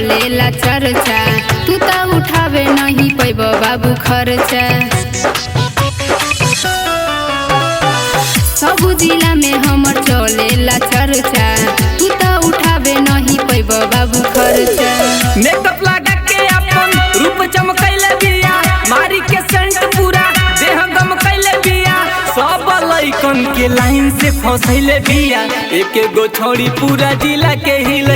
चलेला चर्चा, तू तो उठावे नहीं पैब बाबू खर्चा। सब जिला में हमर चलेला चर्चा, तू तो उठावे नहीं पैब बाबू खर्चा। मेकअप लगा के अपन रूप चमकैले बिया, मारी के सेंट पूरा देह गमकैले बिया। सब लइकन के लाइन से फसैले बिया, एक गो छोड़ी पूरा जिला के हिला